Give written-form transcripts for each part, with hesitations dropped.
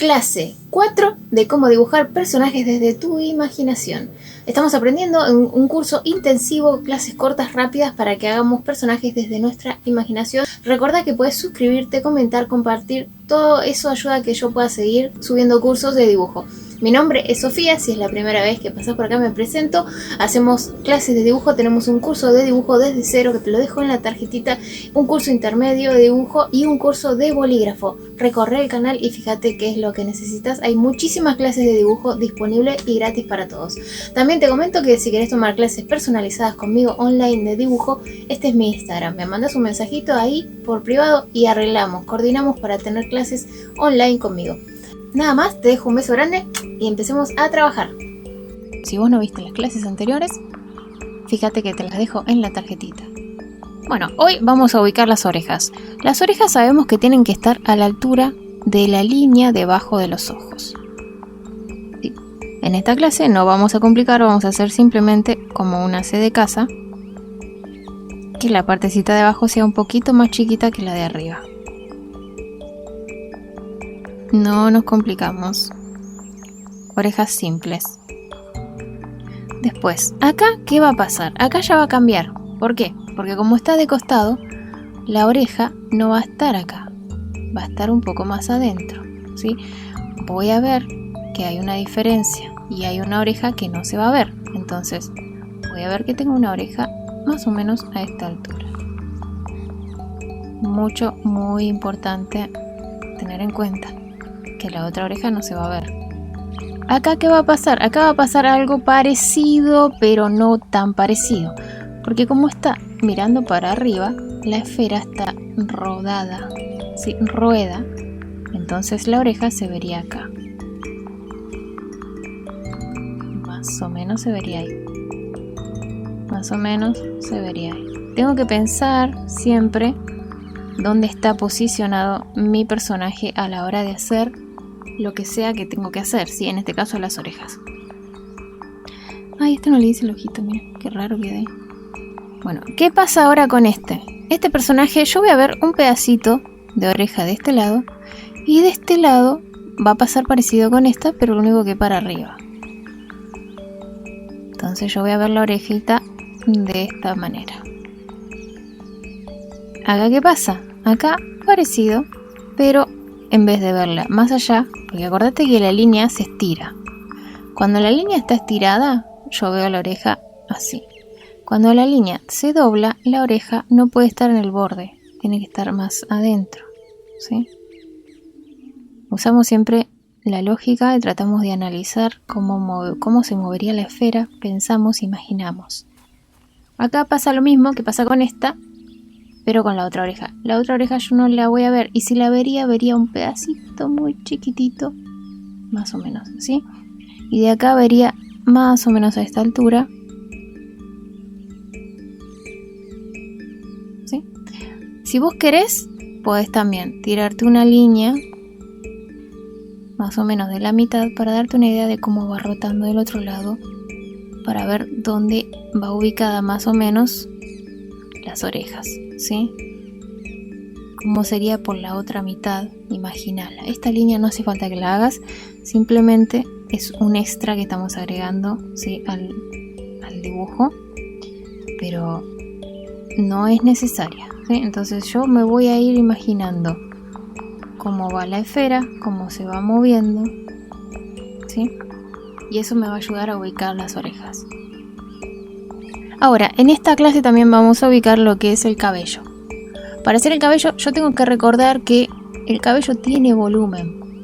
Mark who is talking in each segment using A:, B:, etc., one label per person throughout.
A: Clase 4 de cómo dibujar personajes desde tu imaginación. Estamos aprendiendo en un curso intensivo, clases cortas, rápidas para que hagamos personajes desde nuestra imaginación. Recuerda que puedes suscribirte, comentar, compartir. Todo eso ayuda a que yo pueda seguir subiendo cursos de dibujo. Mi nombre es Sofía, si es la primera vez que pasas por acá me presento. Hacemos clases de dibujo, tenemos un curso de dibujo desde cero que te lo dejo en la tarjetita, un curso intermedio de dibujo y un curso de bolígrafo. Recorre el canal y fíjate qué es lo que necesitas. Hay muchísimas clases de dibujo disponibles y gratis para todos. También te comento que si querés tomar clases personalizadas conmigo online de dibujo, este es mi Instagram. Me mandas un mensajito ahí por privado y arreglamos, coordinamos para tener clases online conmigo. Nada más, te dejo un beso grande y empecemos a trabajar. Si vos no viste las clases anteriores, fíjate que te las dejo en la tarjetita. Bueno, hoy vamos a ubicar las orejas. Las orejas sabemos que tienen que estar a la altura de la línea debajo de los ojos. Sí. En esta clase no vamos a complicar, vamos a hacer simplemente como una C de casa, que la partecita de abajo sea un poquito más chiquita que la de arriba. No nos complicamos. Orejas simples. Después, acá, ¿qué va a pasar? Acá ya va a cambiar. ¿Por qué? Porque como está de costado, la oreja no va a estar acá. Va a estar un poco más adentro, ¿sí? Voy a ver que hay una diferencia y hay una oreja que no se va a ver. Entonces, voy a ver que tengo una oreja más o menos a esta altura. Muy importante tener en cuenta que la otra oreja no se va a ver. Acá, ¿qué va a pasar? Acá va a pasar algo parecido, pero no tan parecido. Porque como está mirando para arriba, la esfera está rodada, ¿sí? Rueda. Entonces la oreja se vería acá. Más o menos se vería ahí. Más o menos se vería ahí. Tengo que pensar siempre dónde está posicionado mi personaje a la hora de hacer lo que sea que tengo que hacer, ¿sí? En este caso las orejas. Ay, este no le dice el ojito, miren, qué raro queda ahí. Bueno, ¿qué pasa ahora con este? Este personaje, yo voy a ver un pedacito de oreja de este lado y de este lado va a pasar parecido con esta, pero lo único que para arriba. Entonces yo voy a ver la orejita de esta manera. Acá, ¿qué pasa? Acá parecido, pero en vez de verla más allá, porque acordate que la línea se estira. Cuando la línea está estirada, yo veo la oreja así. Cuando la línea se dobla, la oreja no puede estar en el borde, tiene que estar más adentro, ¿sí? Usamos siempre la lógica y tratamos de analizar cómo se movería la esfera, pensamos, imaginamos. Acá pasa lo mismo que pasa con esta, pero con la otra oreja. La otra oreja yo no la voy a ver, y si la vería un pedacito muy chiquitito, más o menos, ¿sí? Y de acá vería más o menos a esta altura, ¿sí? Si vos querés, podés también tirarte una línea más o menos de la mitad para darte una idea de cómo va rotando del otro lado, para ver dónde va ubicada más o menos las orejas, ¿sí? Cómo sería por la otra mitad, imaginala. Esta línea no hace falta que la hagas, simplemente es un extra que estamos agregando, ¿sí? al dibujo, pero no es necesaria, ¿sí? Entonces yo me voy a ir imaginando cómo va la esfera, cómo se va moviendo, ¿sí? Y eso me va a ayudar a ubicar las orejas. Ahora, en esta clase también vamos a ubicar lo que es el cabello. Para hacer el cabello, yo tengo que recordar que el cabello tiene volumen,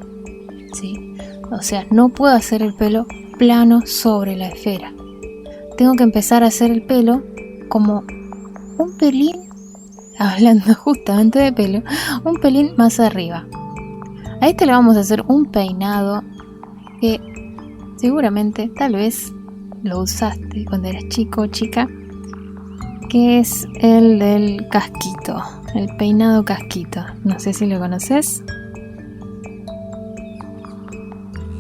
A: ¿sí? O sea, no puedo hacer el pelo plano sobre la esfera. Tengo que empezar a hacer el pelo como un pelín, hablando justamente de pelo, un pelín más arriba. A este le vamos a hacer un peinado que seguramente, tal vez, lo usaste cuando eras chico o chica, que es el del casquito, el peinado casquito. No sé si lo conoces.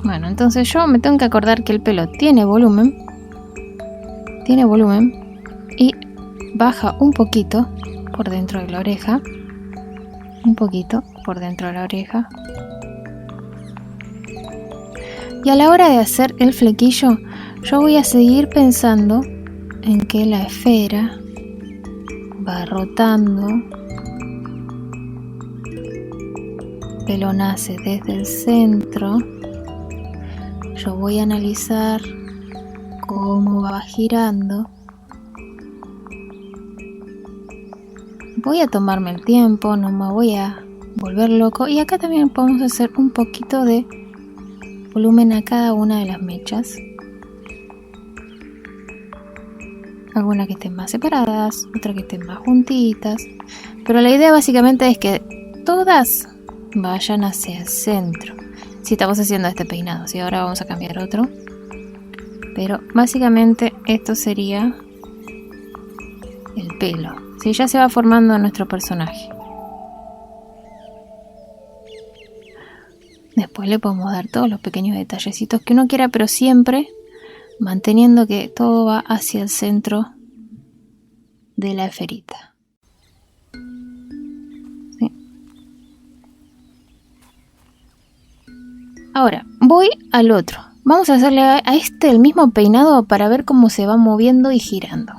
A: Bueno, entonces yo me tengo que acordar que el pelo tiene volumen y baja un poquito por dentro de la oreja, un poquito por dentro de la oreja, Y a la hora de hacer el flequillo, yo voy a seguir pensando en que la esfera va rotando. El pelo nace desde el centro. Yo voy a analizar cómo va girando. Voy a tomarme el tiempo, no me voy a volver loco. Y acá también podemos hacer un poquito de volumen a cada una de las mechas. Algunas que estén más separadas, otras que estén más juntitas. Pero la idea básicamente es que todas vayan hacia el centro. Si estamos haciendo este peinado, ¿sí? Ahora vamos a cambiar otro. Pero básicamente esto sería el pelo. ¿Sí? Ya se va formando nuestro personaje. Después le podemos dar todos los pequeños detallecitos que uno quiera, pero siempre manteniendo que todo va hacia el centro de la esferita. ¿Sí? Ahora, voy al otro. Vamos a hacerle a este el mismo peinado para ver cómo se va moviendo y girando.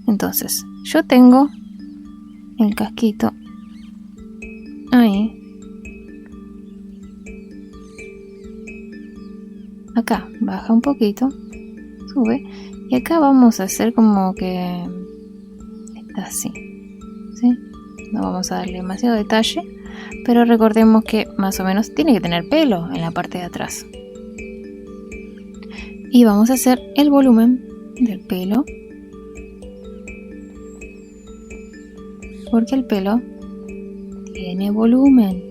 A: Entonces, yo tengo el casquito ahí. Acá baja un poquito, sube, y acá vamos a hacer como que está así, ¿sí? No vamos a darle demasiado detalle, pero recordemos que más o menos tiene que tener pelo en la parte de atrás. Y vamos a hacer el volumen del pelo, porque el pelo tiene volumen.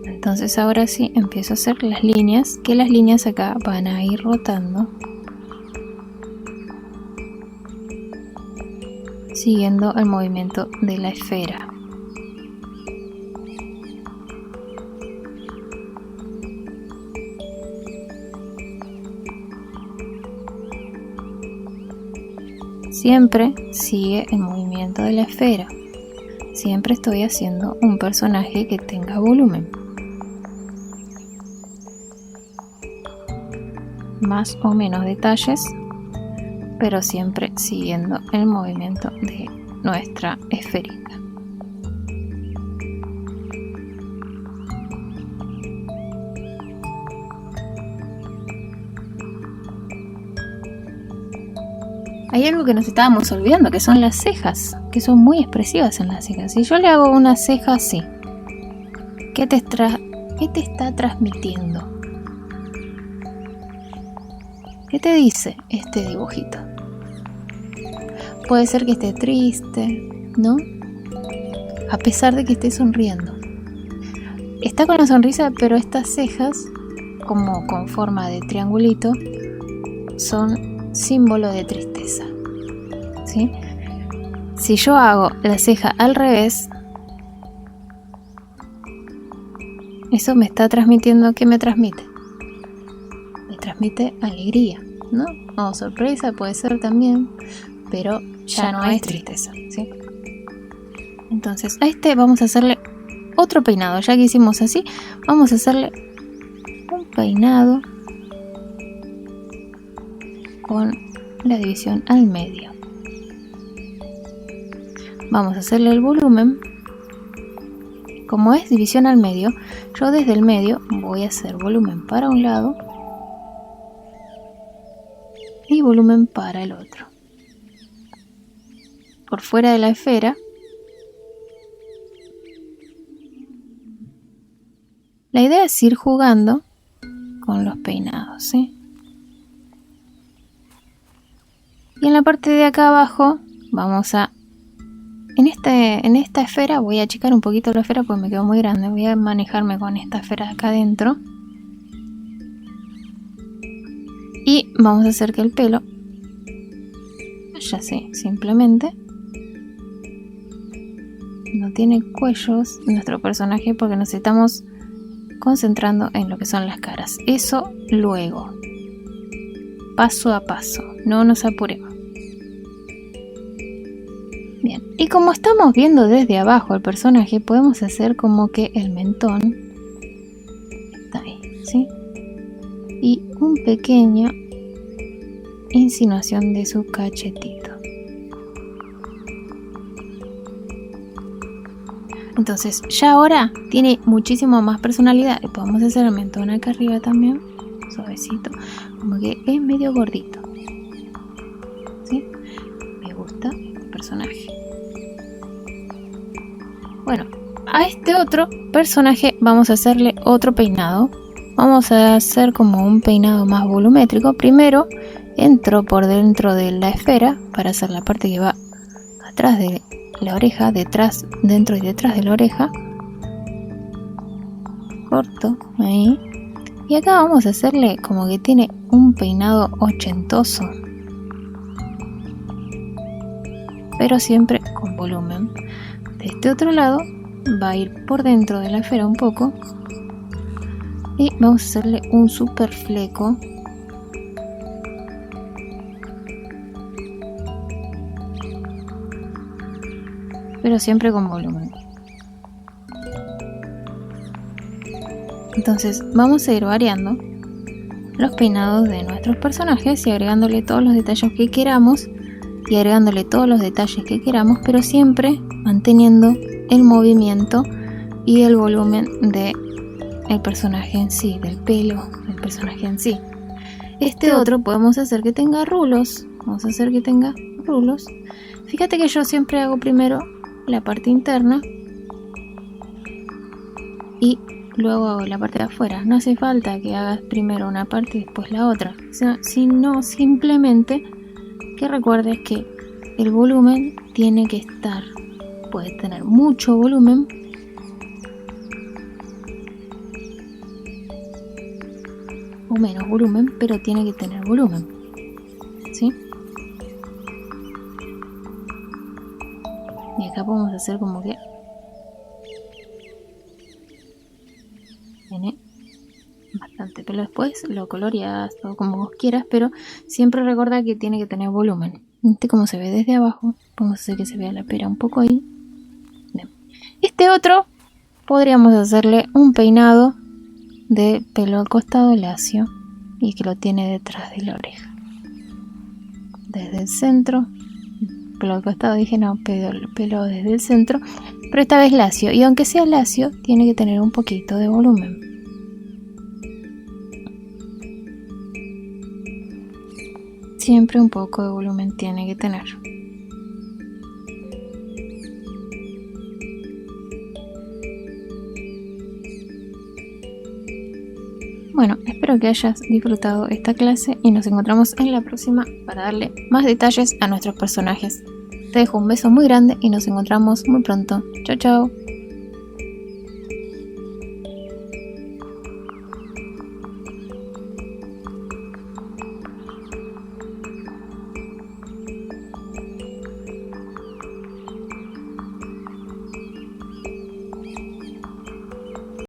A: Entonces ahora sí empiezo a hacer las líneas, que las líneas acá van a ir rotando, siguiendo el movimiento de la esfera. Siempre sigue el movimiento de la esfera. Siempre estoy haciendo un personaje que tenga volumen. Más o menos detalles, pero siempre siguiendo el movimiento de nuestra esferita. Hay algo que nos estábamos olvidando, que son las cejas, que son muy expresivas en las cejas. Si yo le hago una ceja así, ¿qué te está transmitiendo? ¿Qué te dice este dibujito? Puede ser que esté triste, ¿no? A pesar de que esté sonriendo. Está con la sonrisa, pero estas cejas, como con forma de triangulito, son símbolo de tristeza, ¿sí? Si yo hago la ceja al revés, eso me está transmitiendo, ¿qué me transmite? Me transmite alegría, ¿no? O sorpresa puede ser también, pero ya no es tristeza, ¿sí? Entonces a este vamos a hacerle otro peinado. Ya que hicimos así, vamos a hacerle un peinado con la división al medio. Vamos a hacerle el volumen. Como es división al medio, yo desde el medio voy a hacer volumen para un lado y volumen para el otro. Por fuera de la esfera, la idea es ir jugando con los peinados, ¿sí? Y en la parte de acá abajo vamos a... En esta esfera voy a achicar un poquito la esfera porque me quedó muy grande. Voy a manejarme con esta esfera de acá adentro. Y vamos a hacer que el pelo vaya así, simplemente. No tiene cuellos nuestro personaje porque nos estamos concentrando en lo que son las caras. Eso luego, paso a paso, no nos apuremos. Bien, y como estamos viendo desde abajo el personaje, podemos hacer como que el mentón ¿sí? Y un pequeña insinuación de su cachetito. Entonces ya ahora tiene muchísimo más personalidad. Le podemos hacer el mentón acá arriba también, suavecito, como que es medio gordito, ¿sí? Me gusta el personaje. Bueno, a este otro personaje vamos a hacerle otro peinado. Vamos a hacer como un peinado más volumétrico. Primero entro por dentro de la esfera para hacer la parte que va atrás de la oreja, detrás, dentro y detrás de la oreja. Corto ahí. Y acá vamos a hacerle como que tiene un peinado ochentoso, pero siempre con volumen. De este otro lado va a ir por dentro de la esfera un poco y vamos a hacerle un super fleco. Pero siempre con volumen. Entonces vamos a ir variando los peinados de nuestros personajes y agregándole todos los detalles que queramos pero siempre manteniendo el movimiento y el volumen de el personaje en sí, del pelo del personaje en sí. Este otro podemos hacer que tenga rulos. Vamos a hacer que tenga rulos. Fíjate que yo siempre hago primero la parte interna y luego hago la parte de afuera. No hace falta que hagas primero una parte y después la otra, sino simplemente que recuerdes que el volumen tiene que estar. Puede tener mucho volumen o menos volumen, pero tiene que tener volumen, ¿sí? Y acá podemos hacer como que tiene bastante pelo. Después lo coloreas todo como vos quieras, pero siempre recuerda que tiene que tener volumen. Este como se ve desde abajo, vamos a hacer que se vea la pera un poco ahí. Bien. Este otro podríamos hacerle un peinado de pelo al costado lacio y que lo tiene detrás de la oreja, desde el centro. Pelo al costado, dije no, pelo desde el centro, pero esta vez lacio, y aunque sea lacio tiene que tener un poquito de volumen. Siempre un poco de volumen tiene que tener. Bueno, espero que hayas disfrutado esta clase y nos encontramos en la próxima para darle más detalles a nuestros personajes. Te dejo un beso muy grande y nos encontramos muy pronto. Chao, chao.